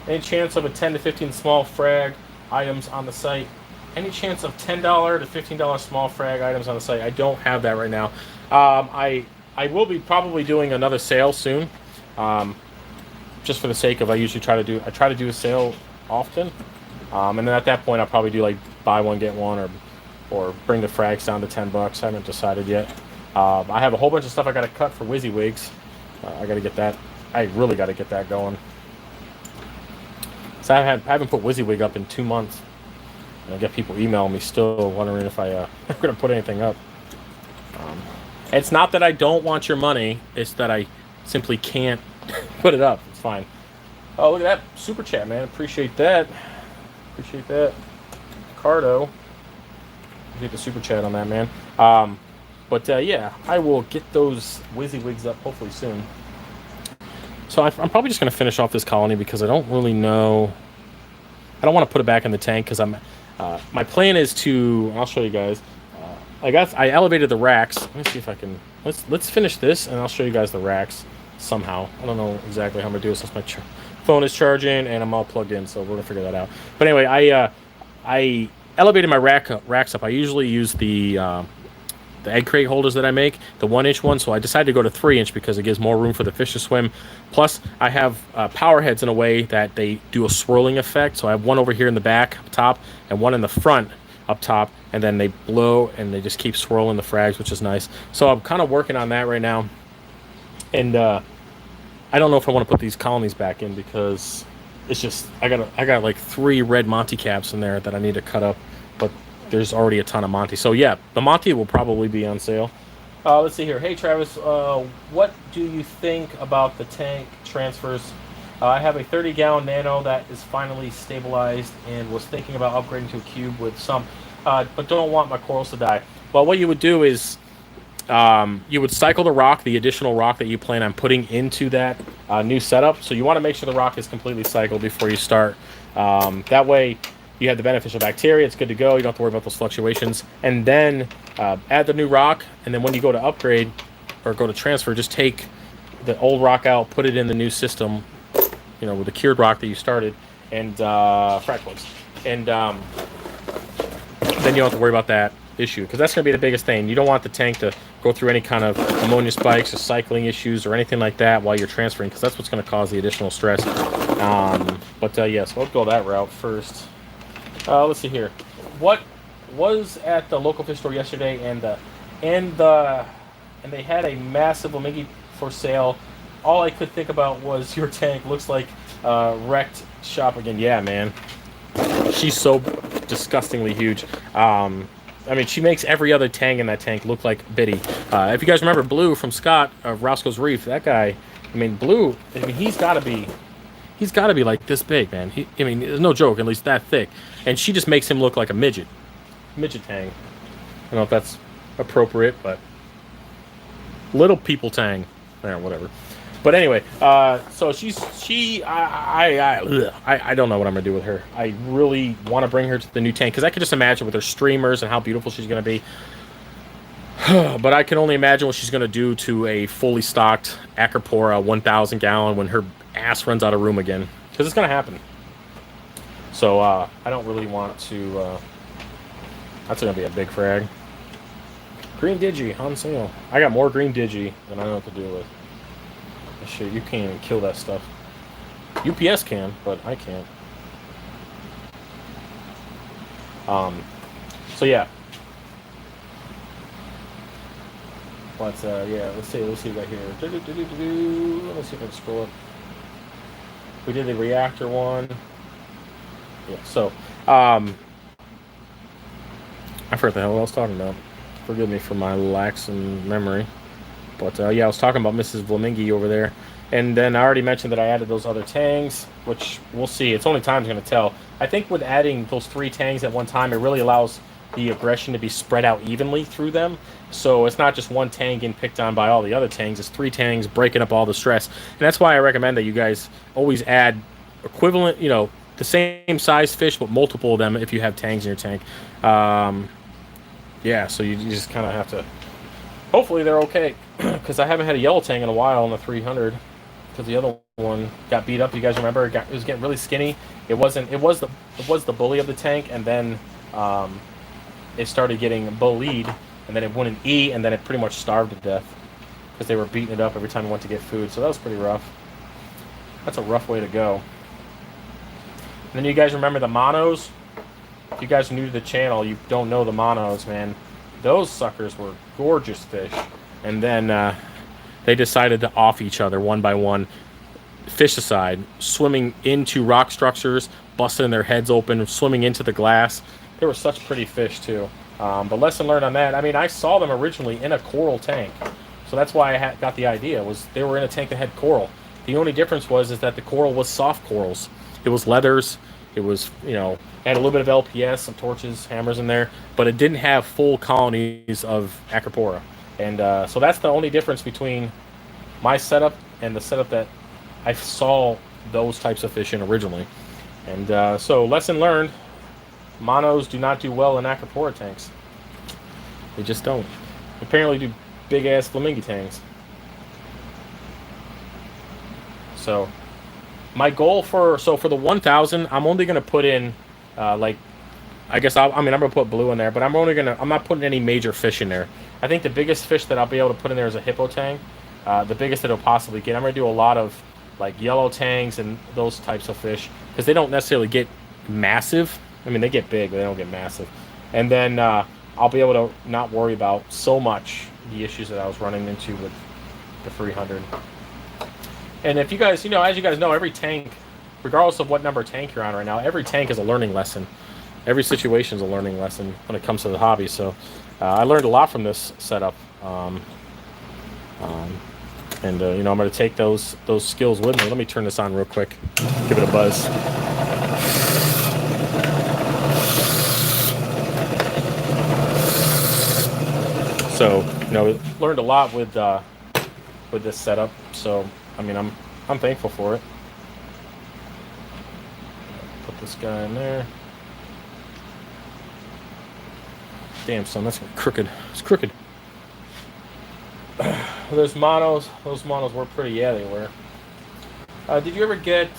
Any chance of a 10 to 15 small frag items on the site? Any chance of $10 to $15 small frag items on the site? I don't have that right now. I will be probably doing another sale soon, just for the sake of I try to do a sale often, and then at that point I'll probably do like buy one get one, or bring the frags down to $10. I haven't decided yet. I have a whole bunch of stuff I got to cut for WYSIWYGs. I got to get that. I really got to get that going. So I haven't put WYSIWYG up in 2 months. And I get people emailing me still wondering if I'm going to put anything up. It's not that I don't want your money. It's that I simply can't put it up. It's fine. Oh, look at that super chat, man. Appreciate that. Cardo. Get the super chat on that, man. But yeah, I will get those WYSIWYGs up hopefully soon. So I'm probably just going to finish off this colony because I don't really know. I don't want to put it back in the tank because my plan is to. I'll show you guys. I elevated the racks. Let me see if I can. Let's finish this, and I'll show you guys the racks somehow. I don't know exactly how I'm gonna do it since my phone is charging and I'm all plugged in, so we're gonna figure that out. But anyway, I elevated my racks up. I usually use the egg crate holders that I make, the 1-inch one. So I decided to go to 3-inch because it gives more room for the fish to swim. Plus, I have power heads in a way that they do a swirling effect. So I have one over here in the back up top and one in the front up top, and then they blow and they just keep swirling the frags, which is nice. So I'm kind of working on that right now. And I don't know if I want to put these colonies back in because it's just I got like 3 red Monty caps in there that I need to cut up, but there's already a ton of Monty. So yeah, the Monty will probably be on sale. Let's see here. Hey Travis, what do you think about the tank transfers? I have a 30-gallon Nano that is finally stabilized and was thinking about upgrading to a cube with some, but don't want my corals to die. Well, what you would do is you would cycle the rock, the additional rock that you plan on putting into that new setup. So you want to make sure the rock is completely cycled before you start. That way you have the beneficial bacteria. It's good to go. You don't have to worry about those fluctuations. And then add the new rock. And then when you go to upgrade or go to transfer, just take the old rock out, put it in the new system, you know, with the cured rock that you started, and frac plugs. And then you don't have to worry about that issue, because that's going to be the biggest thing. You don't want the tank to go through any kind of ammonia spikes or cycling issues or anything like that while you're transferring, because that's what's going to cause the additional stress. Yes, we'll go that route first. Let's see here. What was at the local fish store yesterday, and they had a massive Vlamingii for sale. All I could think about was your tank looks like wrecked shop again. Yeah, man. She's so disgustingly huge. I mean, she makes every other Tang in that tank look like Biddy. If you guys remember Blue from Scott of Roscoe's Reef, that guy, I mean, Blue, I mean, he's got to be like this big, man. I mean, there's no joke, at least that thick. And she just makes him look like a midget Tang. I don't know if that's appropriate, but little people Tang. Whatever. But anyway, so I don't know what I'm gonna do with her. I really want to bring her to the new tank because I could just imagine with her streamers and how beautiful she's gonna be. But I can only imagine what she's gonna do to a fully stocked Acropora 1,000 gallon when her ass runs out of room again, because it's gonna happen. So I don't really want to. That's gonna be a big frag. Green Digi on sale. I got more green Digi than I know what to do with. Shit, you can't even kill that stuff. UPS can, but I can't. So yeah. Let's see right here. Let's see if I can scroll up. We did the reactor one. Yeah, so I forgot the hell I was talking about. Forgive me for my lax in memory. But yeah, I was talking about Mrs. Vlamingii over there. And then I already mentioned that I added those other Tangs, which we'll see. It's only time's going to tell. I think with adding those 3 Tangs at one time, it really allows the aggression to be spread out evenly through them. So it's not just one Tang getting picked on by all the other Tangs. It's 3 Tangs breaking up all the stress. And that's why I recommend that you guys always add equivalent, you know, the same size fish, but multiple of them if you have Tangs in your tank. Yeah, so you just kind of have to... Hopefully they're okay, because I haven't had a yellow Tang in a while on the 300, because the other one got beat up. You guys remember? It was getting really skinny. It was the bully of the tank, and then it started getting bullied, and then it went an E, and then it pretty much starved to death because they were beating it up every time it went to get food. So that was pretty rough. That's a rough way to go. And then you guys remember the monos? If you guys are new to the channel, you don't know the monos, man. Those suckers were gorgeous fish. And then they decided to off each other one by one, fish aside, swimming into rock structures, busting their heads open, swimming into the glass. They were such pretty fish, too. But lesson learned on that. I mean, I saw them originally in a coral tank. So that's why I got the idea, was they were in a tank that had coral. The only difference is that the coral was soft corals. It was leathers. It was, you know, had a little bit of LPS, some torches, hammers in there, but it didn't have full colonies of Acropora. And so that's the only difference between my setup and the setup that I saw those types of fish in originally. And so lesson learned, monos do not do well in Acropora tanks. They just don't. Apparently do big-ass Vlamingii tangs. So, my goal for the 1,000, I'm only going to put in, like, I guess, I'm going to put blue in there, but I'm not putting any major fish in there. I think the biggest fish that I'll be able to put in there is a hippo tang. The biggest that it'll possibly get. I'm going to do a lot of, like, yellow tangs and those types of fish, because they don't necessarily get massive. I mean, they get big, but they don't get massive. And then I'll be able to not worry about so much the issues that I was running into with the 300. And if you guys, as you guys know, every tank, regardless of what number tank you're on right now, every tank is a learning lesson. Every situation is a learning lesson when it comes to the hobby. So I learned a lot from this setup. And I'm going to take those skills with me. Let me turn this on real quick. Give it a buzz. So, learned a lot with this setup. So, I mean, I'm thankful for it. Put this guy in there. Damn, son, that's crooked. It's crooked. There's monos. Those monos were pretty. Yeah, they were. Did you ever get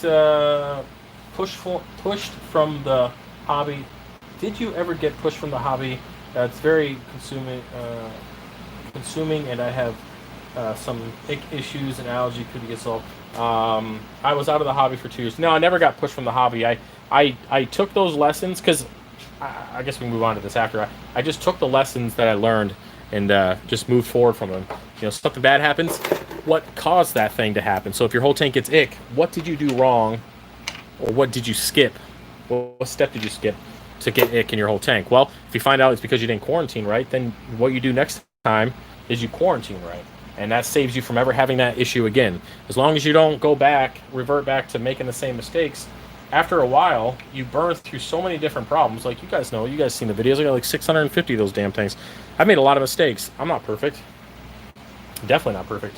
pushed from the hobby? Did you ever get pushed from the hobby? It's very consuming, and I have some ick issues and allergy could get solved. I was out of the hobby for 2 years. No, I never got pushed from the hobby. I took those lessons because I guess we can move on to this after. I just took the lessons that I learned and just moved forward from them. Something bad happens. What caused that thing to happen? So if your whole tank gets ick, what did you do wrong, or what did you skip? What step did you skip to get ick in your whole tank? Well, if you find out it's because you didn't quarantine right, then what you do next time is you quarantine right. And that saves you from ever having that issue again. As long as you don't revert back to making the same mistakes, after a while, you burn through so many different problems. Like you guys know, you guys seen the videos. I got like 650 of those damn things. I've made a lot of mistakes. I'm not perfect. Definitely not perfect.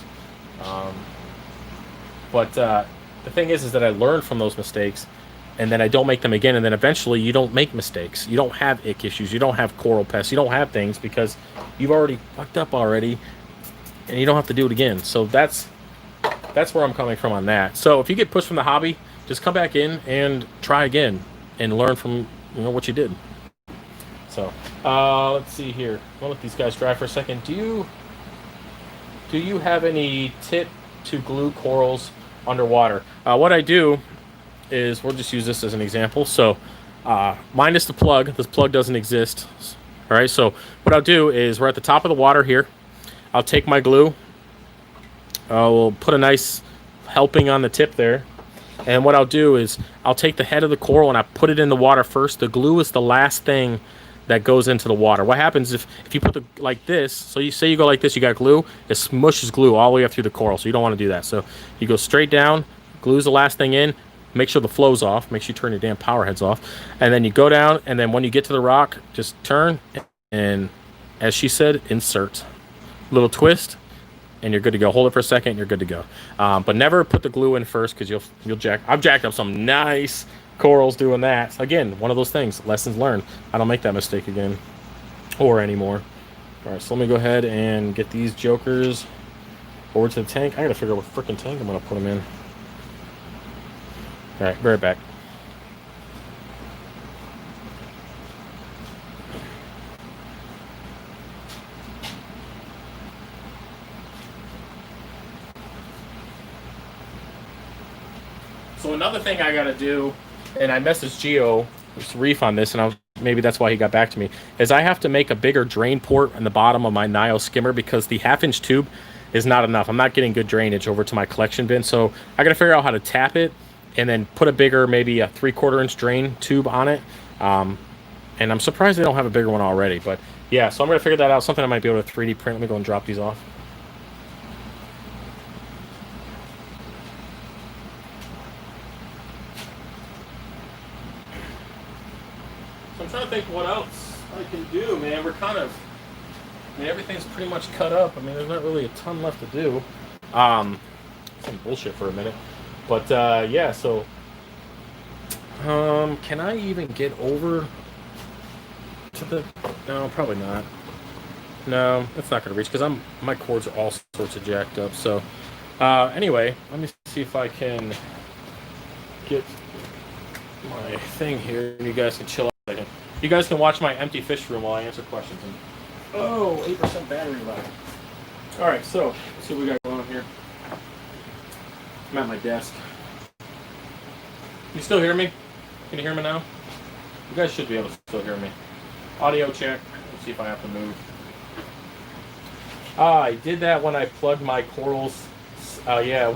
But the thing is that I learned from those mistakes, and then I don't make them again, and then eventually you don't make mistakes. You don't have ick issues. You don't have coral pests. You don't have things because you've already fucked up already, and you don't have to do it again. So that's where I'm coming from on that. So if you get pushed from the hobby, just come back in and try again and learn from what you did. So let's see here. I'll let these guys dry for a second. Do you have any tip to glue corals underwater? What I do is, we'll just use this as an example. So minus the plug. This plug doesn't exist. All right. So what I'll do is, we're at the top of the water here. I'll take my glue. We'll put a nice helping on the tip there. And what I'll do is, I'll take the head of the coral and I put it in the water first. The glue is the last thing that goes into the water. What happens if you put like this, so you say you go like this, you got glue, it smushes glue all the way up through the coral, so you don't want to do that. So you go straight down, glue's the last thing in, make sure the flow's off, make sure you turn your damn power heads off, and then you go down, and then when you get to the rock, just turn, and as she said, insert. Little twist, and you're good to go. Hold it for a second, and you're good to go. But never put the glue in first, because I've jacked up some nice corals doing that. Again, one of those things, lessons learned. I don't make that mistake again or anymore. All right, so let me go ahead and get these jokers over to the tank. I gotta figure out what freaking tank I'm gonna put them in. All right, be right back. So another thing I gotta do, and I messaged Geo Reef on this, and maybe that's why he got back to me, is I have to make a bigger drain port in the bottom of my Nio skimmer, because the half-inch tube is not enough. I'm not getting good drainage over to my collection bin, so I gotta figure out how to tap it and then put a bigger, maybe a 3/4 inch drain tube on it. And I'm surprised they don't have a bigger one already, but yeah, so I'm gonna figure that out. Something I might be able to 3D print. Let me go and drop these off. I'm trying to think what else I can do, man. Everything's pretty much cut up. I mean, there's not really a ton left to do. Some bullshit for a minute. But, yeah, so... can I even get over to the... No, probably not. No, it's not going to reach because my cords are all sorts of jacked up. So, anyway, let me see if I can get my thing here, and you guys can chill out a second. You guys can watch my empty fish room while I answer questions. And, 8% battery left. All right, so let's see what we got going on here. I'm at my desk. You still hear me? Can you hear me now? You guys should be able to still hear me. Audio check. Let's see if I have to move. I did that when I plugged my corals. Yeah,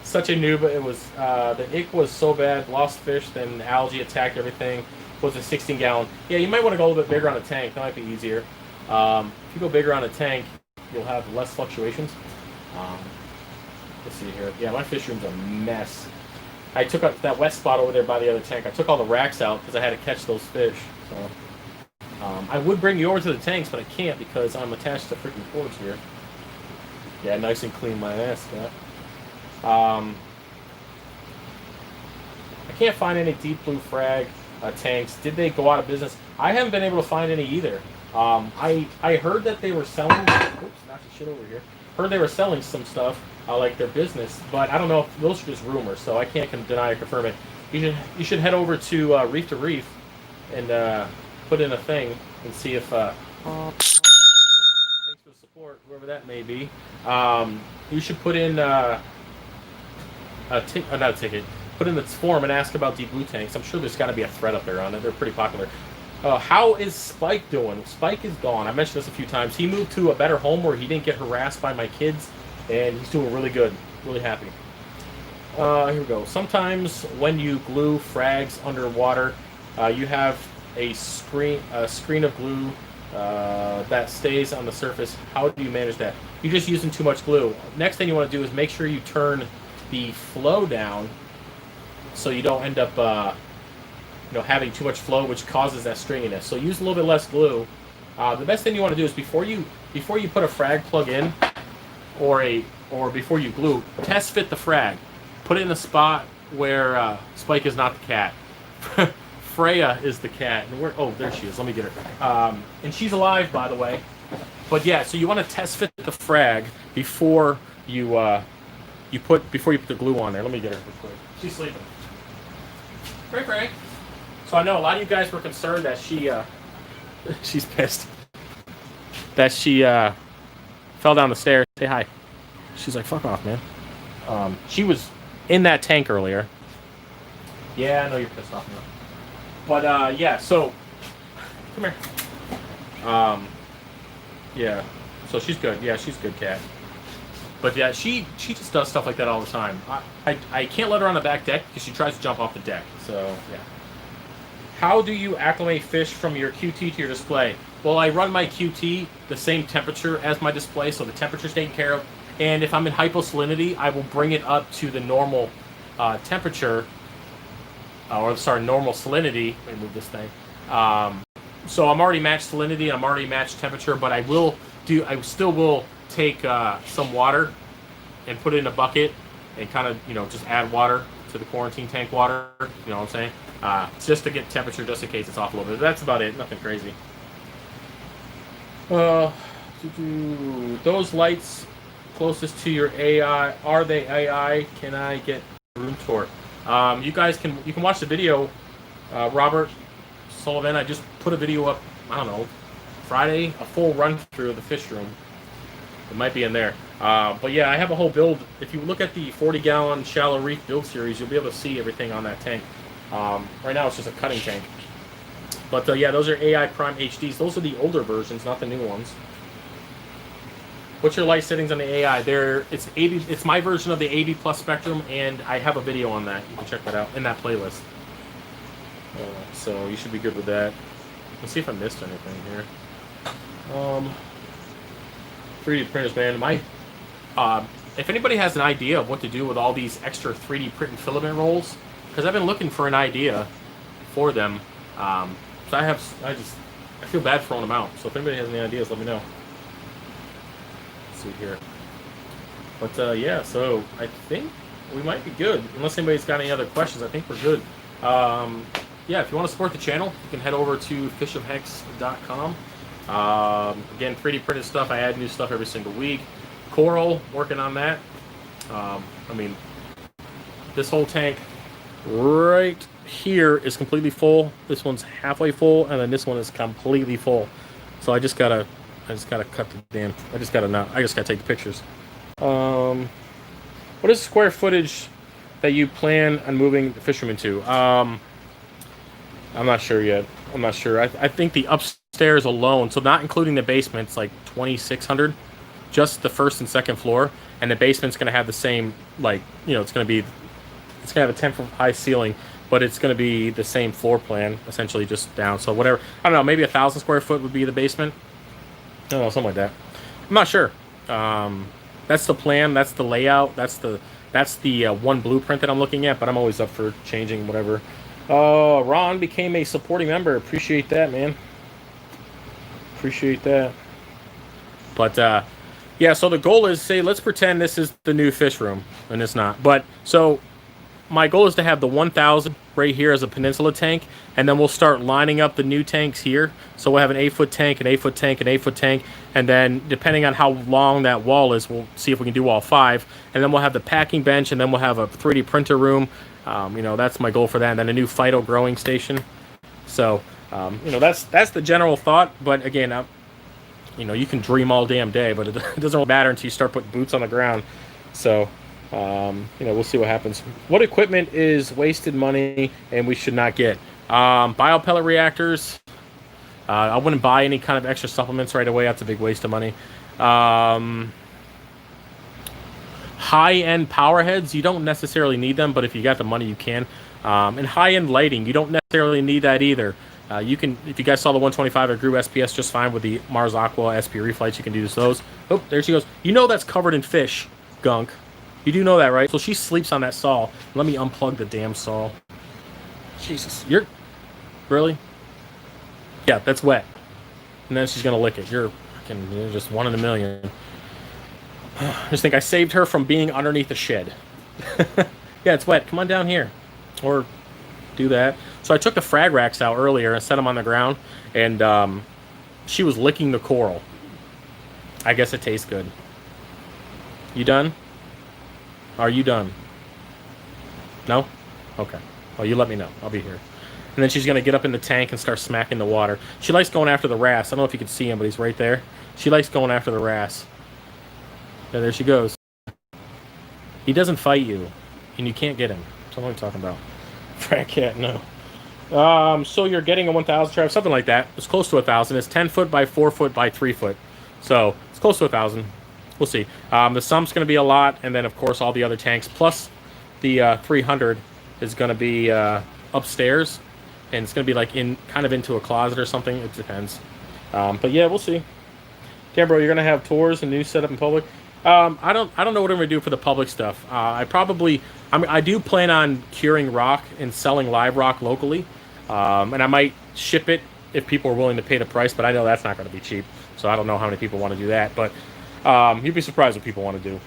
such a noob. It was the ick was so bad. Lost fish, then algae attacked everything. Was a 16-gallon. Yeah, you might want to go a little bit bigger on the tank. That might be easier. If you go bigger on the tank, you'll have less fluctuations. Let's see here. Yeah, my fish room's a mess. I took up that wet spot over there by the other tank. I took all the racks out because I had to catch those fish. So I would bring you over to the tanks, but I can't because I'm attached to freaking cords here. Yeah, nice and clean my ass, Scott. I can't find any deep blue frag tanks. Did they go out of business? I haven't been able to find any either. I heard that they were selling. Oops, knocked the shit over here. Heard they were selling some stuff, like their business, but I don't know if those are just rumors, so I can't deny or confirm it. You should head over to Reef to Reef and put in a thing and see if. Thanks for the support, whoever that may be. You should put in not a ticket. Put in the forum and ask about deep blue tanks. I'm sure there's got to be a thread up there on it. They're pretty popular. How is Spike doing? Spike is gone. I mentioned this a few times. He moved to a better home where he didn't get harassed by my kids, and he's doing really good. Really happy. Here we go. Sometimes when you glue frags underwater, you have a screen of glue that stays on the surface. How do you manage that? You're just using too much glue. Next thing you want to do is make sure you turn the flow down so you don't end up having too much flow, which causes that stringiness. So use a little bit less glue. The best thing you want to do is before you put a frag plug in, or before you glue, test fit the frag. Put it in a spot where Spike is not the cat. Freya is the cat. And there she is. Let me get her. And she's alive, by the way. But yeah, so you want to test fit the frag before you put the glue on there. Let me get her real quick. She's sleeping. Cray. So I know a lot of you guys were concerned that she's pissed that she fell down the stairs. Say hi. She's like, fuck off, man. She was in that tank earlier. Yeah, I know you're pissed off now. But yeah, so come here. Yeah, so she's good. Yeah, she's a good cat. But yeah, she just does stuff like that all the time. I can't let her on the back deck because she tries to jump off the deck. So yeah. How do you acclimate fish from your QT to your display? Well, I run my QT the same temperature as my display, so the temperature's taken care of. And if I'm in hyposalinity, I will bring it up to the normal temperature, normal salinity. Let me move this thing. So I'm already matched salinity, I'm already matched temperature, but I still will take some water and put it in a bucket and kind of, just add water to the quarantine tank water, you know what I'm saying? Just to get temperature, just in case it's off a little bit. That's about it, nothing crazy. Those lights closest to your AI, are they AI? Can I get a room tour? You can watch the video. Robert Sullivan, I just put a video up, I don't know, Friday, a full run through of the fish room. It might be in there. But yeah, I have a whole build. If you look at the 40-gallon shallow reef build series, you'll be able to see everything on that tank. Right now it's just a cutting tank. But yeah, those are AI Prime HDs. Those are the older versions, not the new ones. What's your light settings on the AI? It's 80. It's my version of the 80 plus spectrum, and I have a video on that. You can check that out in that playlist. So you should be good with that. Let's see if I missed anything here. 3D printers, man. If anybody has an idea of what to do with all these extra 3D print and filament rolls, because I've been looking for an idea for them. So I feel bad throwing them out. So if anybody has any ideas, let me know. Let's see here. But yeah, so I think we might be good. Unless anybody's got any other questions, I think we're good. Yeah, if you want to support the channel, you can head over to FishOfHex.com. Again, 3D printed stuff. I add new stuff every single week. Coral, working on that. I mean, this whole tank right here is completely full. This one's halfway full, and then this one is completely full. So I just gotta cut the damn. I just gotta take the pictures. What is the square footage that you plan on moving the fishermen to? I'm not sure yet. I'm not sure. I think the upstairs alone, so not including the basement, it's like 2,600. Just the first and second floor, and the basement's gonna have the same, like, you know, it's gonna have a 10-foot high ceiling, but it's gonna be the same floor plan, essentially just down. So whatever, I don't know, maybe 1,000 square foot would be the basement. I don't know, something like that. I'm not sure. That's the plan. That's the layout. That's the one blueprint that I'm looking at. But I'm always up for changing whatever. Ron became a supporting member. Appreciate that, man. Appreciate that. But yeah. So the goal is, say, let's pretend this is the new fish room, and it's not. But so my goal is to have the 1,000 right here as a peninsula tank, and then we'll start lining up the new tanks here. So we'll have an 8-foot tank, an 8-foot tank, an 8-foot tank, and then depending on how long that wall is, we'll see if we can do all 5. And then we'll have the packing bench, and then we'll have a 3D printer room. You know, that's my goal for that, and then a new phyto growing station. So, you know, that's the general thought. But again, you know, you can dream all damn day, but it doesn't really matter until you start putting boots on the ground. So, you know, we'll see what happens. What equipment is wasted money and we should not get? Biopellet reactors. I wouldn't buy any kind of extra supplements right away. That's a big waste of money. High-end power heads, you don't necessarily need them, but if you got the money, you can. And high-end lighting, you don't necessarily need that either. You can, if you guys saw the 125, I grew SPS just fine with the Mars Aqua SP reflights. You can use those. Oh, there she goes. You know that's covered in fish gunk. You do know that, right? So she sleeps on that saw. Let me unplug the damn saw. Jesus, you're really? Yeah, that's wet. And then she's gonna lick it. You're just one in a million. Just think I saved her from being underneath the shed. Yeah, it's wet. Come on down here, or do that. So I took the frag racks out earlier and set them on the ground, and she was licking the coral. I guess it tastes good. You done? Are you done? No? Okay. Well, you let me know. I'll be here. And then she's going to get up in the tank and start smacking the water. She likes going after the wrasse. I don't know if you can see him, but he's right there. She likes going after the wrasse. Yeah, there she goes. He doesn't fight you, and you can't get him. That's what I'm talking about. Frat cat, no. So you're getting a 1,000 trap, something like that. It's close to 1,000. It's 10 foot by 4 foot by 3 foot. So it's close to 1,000. We'll see. The sump's going to be a lot, and then of course all the other tanks plus the 300 is going to be upstairs, and it's going to be like kind of into a closet or something. It depends. But yeah, we'll see. Yeah, bro, you're going to have tours and new setup in public. I don't know what I'm going to do for the public stuff. I do plan on curing rock and selling live rock locally, and I might ship it if people are willing to pay the price. But I know that's not going to be cheap, so I don't know how many people want to do that. But you'd be surprised what people want to do.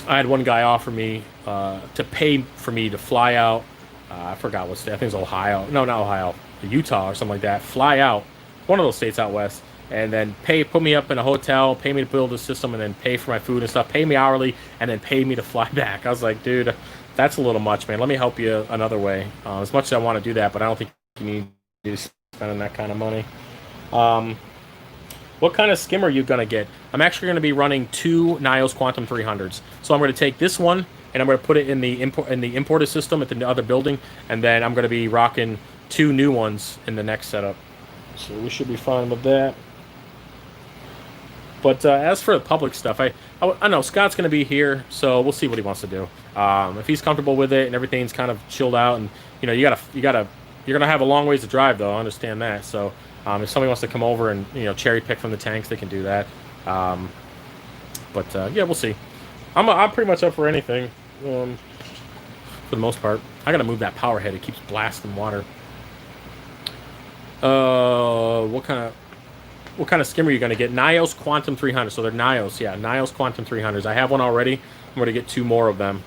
I had one guy offer me to pay for me to fly out. I forgot what state. I think it's Ohio. No, not Ohio. Utah or something like that. Fly out, one of those states out west, and then put me up in a hotel, pay me to build a system, and then pay for my food and stuff. Pay me hourly, and then pay me to fly back. I was like, dude, that's a little much, man. Let me help you another way. As much as I want to do that, but I don't think you need to spend that kind of money. What kind of skimmer are you going to get? I'm actually going to be running 2 Nios Quantum 300s. So I'm going to take this one, and I'm going to put it in the importer system at the other building, and then I'm going to be rocking 2 new ones in the next setup. So we should be fine with that. But as for the public stuff, I know Scott's going to be here, so we'll see what he wants to do. If he's comfortable with it and everything's kind of chilled out, and you know, you're going to have a long ways to drive, though. I understand that. So if somebody wants to come over and, you know, cherry pick from the tanks, they can do that. But yeah, we'll see. I'm pretty much up for anything, for the most part. I got to move that power head. It keeps blasting water. What kind of skimmer are you going to get? Nios Quantum 300. So they're Nios. Yeah, Nios Quantum 300s. I have one already. I'm going to get 2 more of them.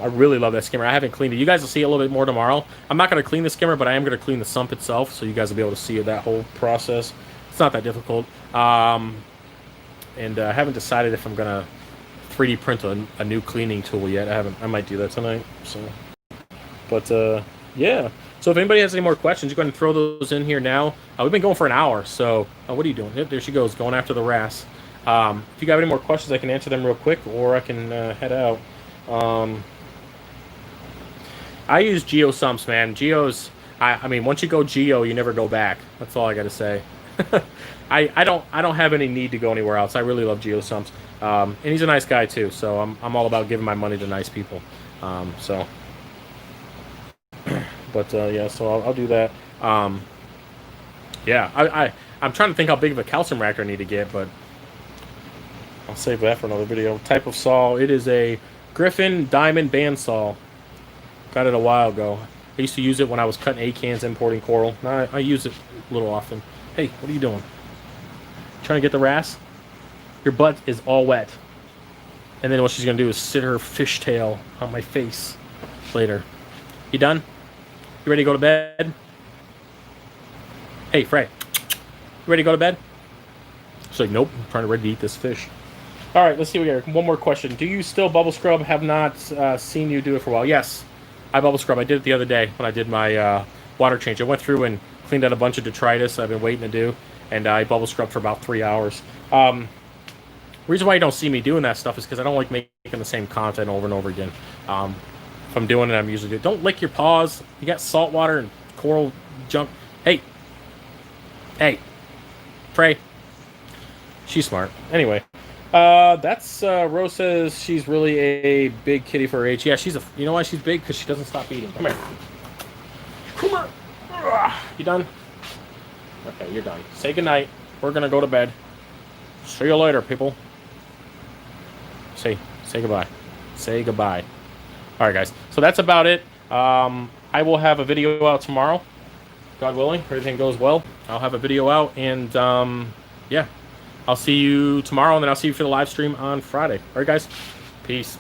I really love that skimmer. I haven't cleaned it. You guys will see it a little bit more tomorrow. I'm not going to clean the skimmer, but I am going to clean the sump itself, so you guys will be able to see that whole process. It's not that difficult. And I haven't decided if I'm gonna 3D print a new cleaning tool yet. I might do that tonight. So, but yeah. So if anybody has any more questions, you go ahead and throw those in here now. We've been going for an hour, so what are you doing? Yep, there she goes, going after the wrasse. If you got any more questions, I can answer them real quick, or I can head out. I use GeoSumps, man. Geos. I mean, once you go Geo, you never go back. That's all I got to say. I don't have any need to go anywhere else. I really love GeoSumps, and he's a nice guy too. So I'm all about giving my money to nice people. So, but yeah, so I'll do that. Yeah, I'm trying to think how big of a calcium reactor I need to get, but I'll save that for another video. Type of saw. It is a Griffin Diamond Bandsaw. Got it a while ago. I used to use it when I was cutting A-cans importing coral. Now I use it a little often. Hey, what are you doing? Trying to get the wrasse? Your butt is all wet. And then what she's going to do is sit her fishtail on my face later. You done? You ready to go to bed? Hey, Frey. You ready to go to bed? She's like, nope. I'm ready to eat this fish. All right, let's see what we got. One more question. Do you still bubble scrub? Have not seen you do it for a while. Yes, I bubble scrub. I did it the other day when I did my water change. I went through and cleaned out a bunch of detritus I've been waiting to do, and I bubble scrubbed for about 3 hours. Reason why you don't see me doing that stuff is because I don't like making the same content over and over again. If I'm doing it, I'm usually doing. Don't lick your paws. You got salt water and coral junk. Hey, Frey. She's smart. Anyway, that's Rose says she's really a big kitty for her age. Yeah, she's a. You know why she's big? Because she doesn't stop eating. Come here. Come here. You done? Okay, you're done. Say goodnight. We're gonna go to bed. See you later, people. Say goodbye. Say goodbye. All right, guys. So that's about it. I will have a video out tomorrow, God willing. If everything goes well, I'll have a video out, and yeah, I'll see you tomorrow, and then I'll see you for the live stream on Friday. All right, guys. Peace.